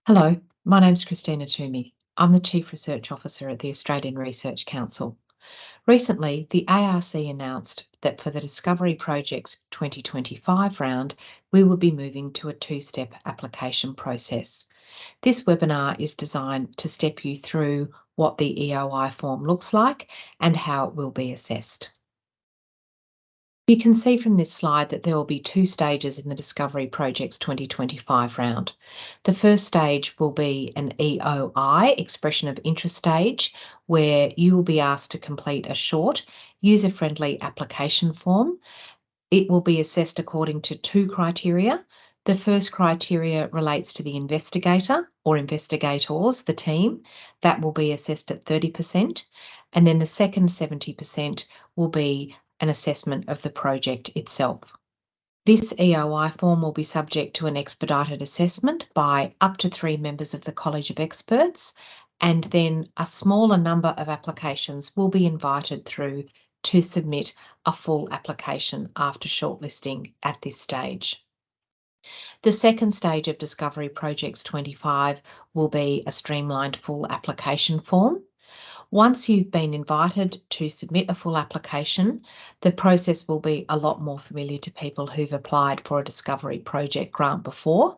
Hello, my name's Christina Toomey. I'm the Chief Research Officer at the Australian Research Council. Recently, the ARC announced that for the Discovery Projects 2025 round, we will be moving to a two-step application process. This webinar is designed to step you through what the EOI form looks like and how it will be assessed. You can see from this slide that there will be two stages in the Discovery Projects 2025 round. The first stage will be an EOI, Expression of Interest stage, where you will be asked to complete a short, user-friendly application form. It will be assessed according to two criteria. The first criteria relates to the investigator or investigators, the team. That will be assessed at 30%. And then the second 70% will be an assessment of the project itself. This EOI form will be subject to an expedited assessment by up to 3 members of the College of Experts, and then a smaller number of applications will be invited through to submit a full application after shortlisting at this stage. The second stage of Discovery Projects 25 will be a streamlined full application form. Once you've been invited to submit a full application, the process will be a lot more familiar to people who've applied for a Discovery Project grant before.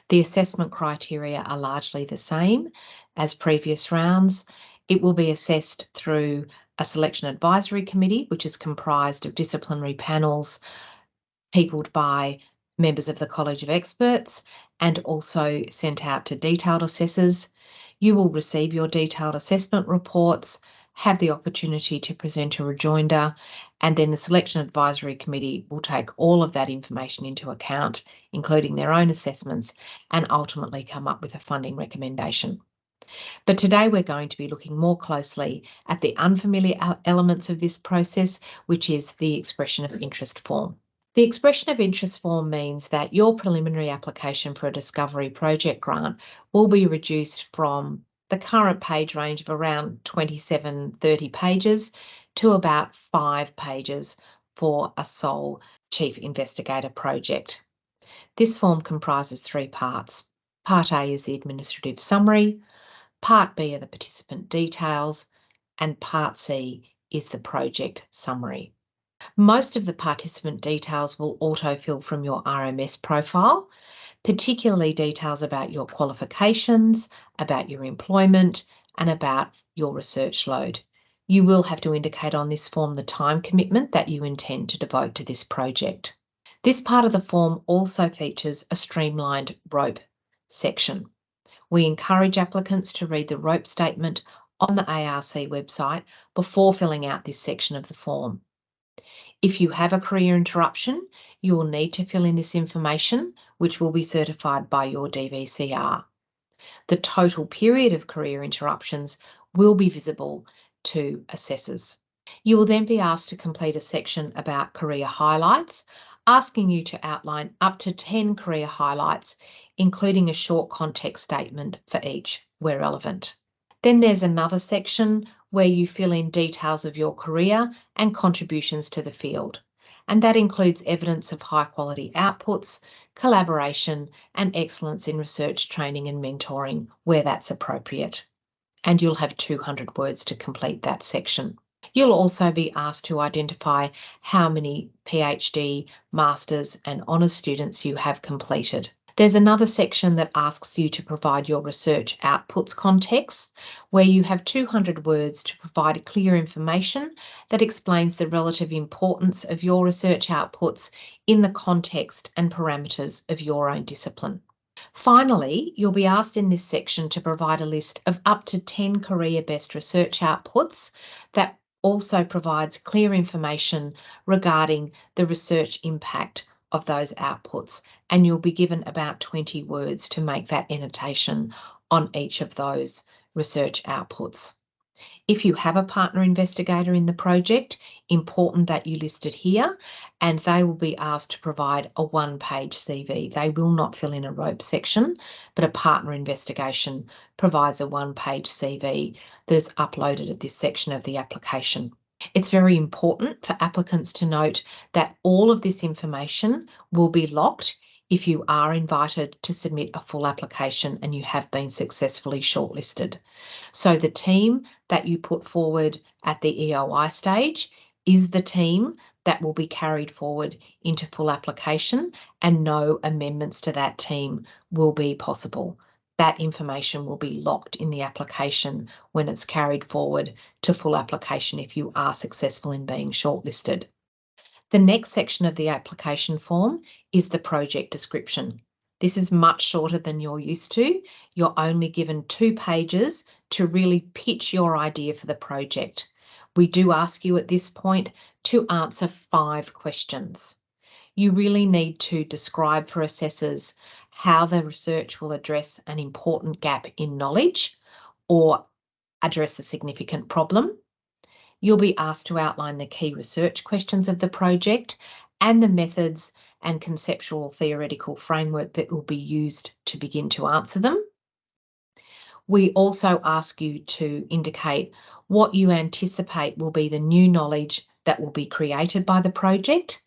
The assessment criteria are largely the same as previous rounds. It will be assessed through a selection advisory committee, which is comprised of disciplinary panels peopled by members of the College of Experts and also sent out to detailed assessors. You will receive your detailed assessment reports, have the opportunity to present a rejoinder, and then the Selection Advisory Committee will take all of that information into account, including their own assessments, and ultimately come up with a funding recommendation. But today we're going to be looking more closely at the unfamiliar elements of this process, which is the expression of interest form. The expression of interest form means that your preliminary application for a Discovery Project grant will be reduced from the current page range of around 27-30 pages to about 5 pages for a sole Chief Investigator project. This form comprises 3 parts. Part A is the administrative summary, Part B are the participant details, and Part C is the project summary. Most of the participant details will autofill from your RMS profile, particularly details about your qualifications, about your employment, and about your research load. You will have to indicate on this form the time commitment that you intend to devote to this project. This part of the form also features a streamlined rope section. We encourage applicants to read the rope statement on the ARC website before filling out this section of the form. If you have a career interruption, you will need to fill in this information, which will be certified by your DVCR. The total period of career interruptions will be visible to assessors. You will then be asked to complete a section about career highlights, asking you to outline up to 10 career highlights, including a short context statement for each where relevant. Then there's another section where you fill in details of your career and contributions to the field. And that includes evidence of high quality outputs, collaboration, and excellence in research, training and mentoring where that's appropriate. And you'll have 200 words to complete that section. You'll also be asked to identify how many PhD, Masters and Honours students you have completed. There's another section that asks you to provide your research outputs context, where you have 200 words to provide clear information that explains the relative importance of your research outputs in the context and parameters of your own discipline. Finally, you'll be asked in this section to provide a list of up to 10 career best research outputs that also provides clear information regarding the research impact of those outputs, and you'll be given about 20 words to make that annotation on each of those research outputs. If you have a partner investigator in the project, important that you list it here, and they will be asked to provide a 1-page CV. They will not fill in a rope section, but a partner investigation provides a 1-page CV that is uploaded at this section of the application. It's very important for applicants to note that all of this information will be locked if you are invited to submit a full application and you have been successfully shortlisted. So the team that you put forward at the EOI stage is the team that will be carried forward into full application, and no amendments to that team will be possible. That information will be locked in the application when it's carried forward to full application if you are successful in being shortlisted. The next section of the application form is the project description. This is much shorter than you're used to. You're only given 2 pages to really pitch your idea for the project. We do ask you at this point to answer 5 questions. You really need to describe for assessors how the research will address an important gap in knowledge or address a significant problem. You'll be asked to outline the key research questions of the project and the methods and conceptual theoretical framework that will be used to begin to answer them. We also ask you to indicate what you anticipate will be the new knowledge that will be created by the project.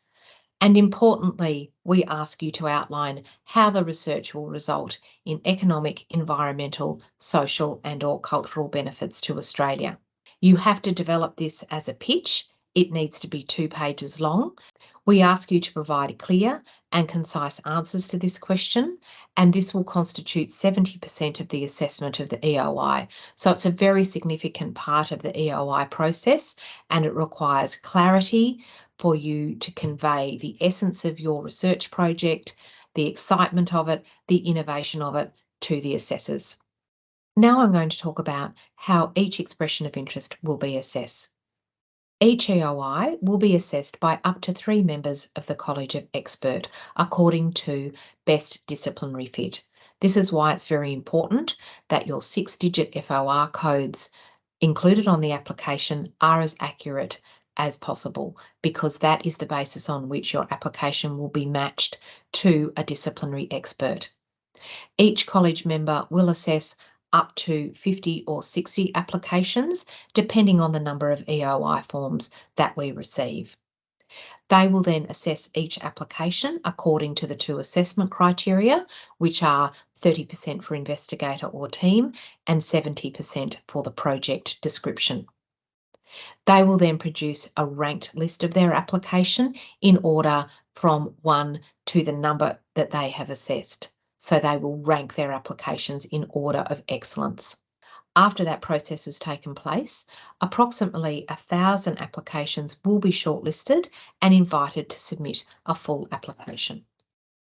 And importantly, we ask you to outline how the research will result in economic, environmental, social and/or cultural benefits to Australia. You have to develop this as a pitch. It needs to be 2 pages long. We ask you to provide clear and concise answers to this question, and this will constitute 70% of the assessment of the EOI. So it's a very significant part of the EOI process, and it requires clarity for you to convey the essence of your research project, the excitement of it, the innovation of it to the assessors. Now I'm going to talk about how each expression of interest will be assessed. Each EOI will be assessed by up to 3 members of the College of Expert according to best disciplinary fit. This is why it's very important that your 6-digit FOR codes included on the application are as accurate as possible, because that is the basis on which your application will be matched to a disciplinary expert. Each college member will assess up to 50 or 60 applications, depending on the number of EOI forms that we receive. They will then assess each application according to the 2 assessment criteria, which are 30% for investigator or team and 70% for the project description. They will then produce a ranked list of their application in order from 1 to the number that they have assessed. So they will rank their applications in order of excellence. After that process has taken place, approximately 1,000 applications will be shortlisted and invited to submit a full application.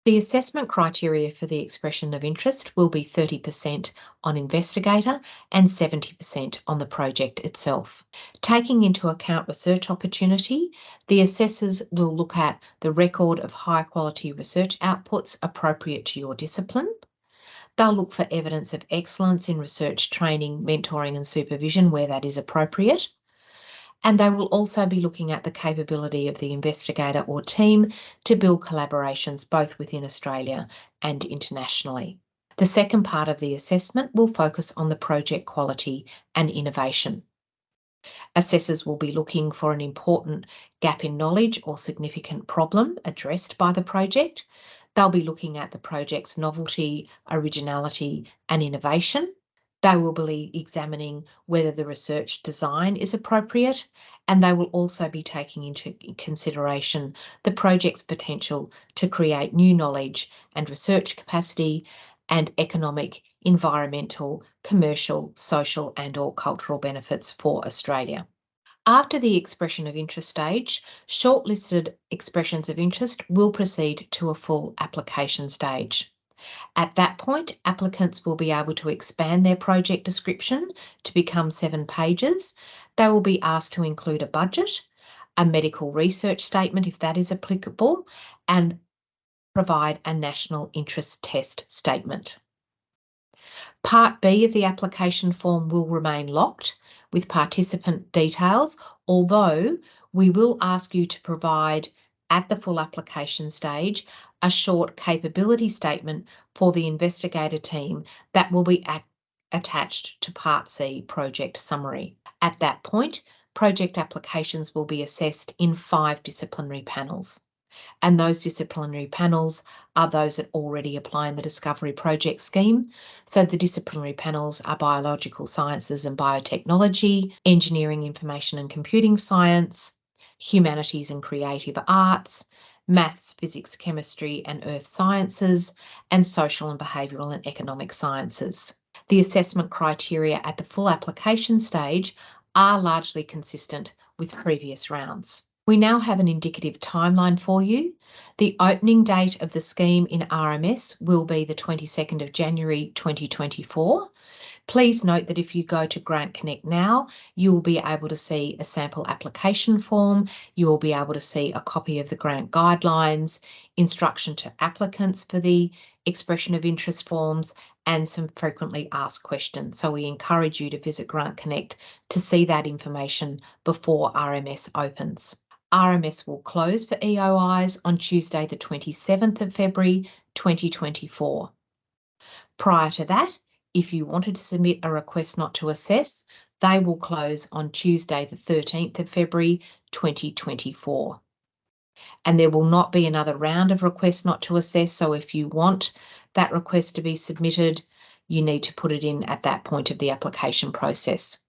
The assessment criteria for the expression of interest will be 30% on investigator and 70% on the project itself. Taking into account research opportunity, the assessors will look at the record of high quality research outputs appropriate to your discipline. They'll look for evidence of excellence in research training, mentoring and supervision where that is appropriate. And they will also be looking at the capability of the investigator or team to build collaborations both within Australia and internationally. The second part of the assessment will focus on the project quality and innovation. Assessors will be looking for an important gap in knowledge or significant problem addressed by the project. They'll be looking at the project's novelty, originality and innovation. They will be examining whether the research design is appropriate, and they will also be taking into consideration the project's potential to create new knowledge and research capacity and economic, environmental, commercial, social and/or cultural benefits for Australia. After the expression of interest stage, shortlisted expressions of interest will proceed to a full application stage. At that point, applicants will be able to expand their project description to become 7 pages. They will be asked to include a budget, a medical research statement if that is applicable, and provide a national interest test statement. Part B of the application form will remain locked with participant details, although we will ask you to provide at the full application stage a short capability statement for the investigator team that will be attached to Part C project summary. At that point, project applications will be assessed in 5 disciplinary panels. And those disciplinary panels are those that already apply in the Discovery Project scheme. So the disciplinary panels are biological sciences and biotechnology, engineering, information and computing science, humanities and creative arts, maths, physics, chemistry and earth sciences, and social and behavioural and economic sciences. The assessment criteria at the full application stage are largely consistent with previous rounds. We now have an indicative timeline for you. The opening date of the scheme in RMS will be the 22nd of January 2024. Please note that if you go to Grant Connect now, you will be able to see a sample application form, you will be able to see a copy of the grant guidelines, instruction to applicants for the expression of interest forms, and some frequently asked questions. So we encourage you to visit Grant Connect to see that information before RMS opens. RMS will close for EOIs on Tuesday the 27th of February 2024. Prior to that, if you wanted to submit a request not to assess, they will close on Tuesday the 13th of February 2024. And there will not be another round of requests not to assess, so if you want that request to be submitted, you need to put it in at that point of the application process.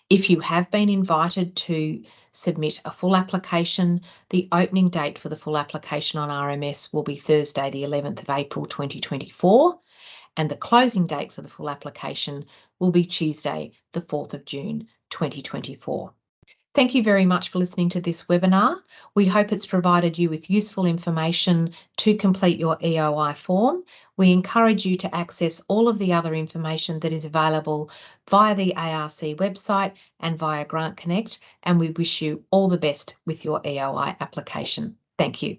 If you have been invited to submit a full application, the opening date for the full application on RMS will be Thursday, the 11th of April 2024, and the closing date for the full application will be Tuesday, the 4th of June 2024. Thank you very much for listening to this webinar. We hope it's provided you with useful information to complete your EOI form. We encourage you to access all of the other information that is available via the ARC website and via Grant Connect, and we wish you all the best with your EOI application. Thank you.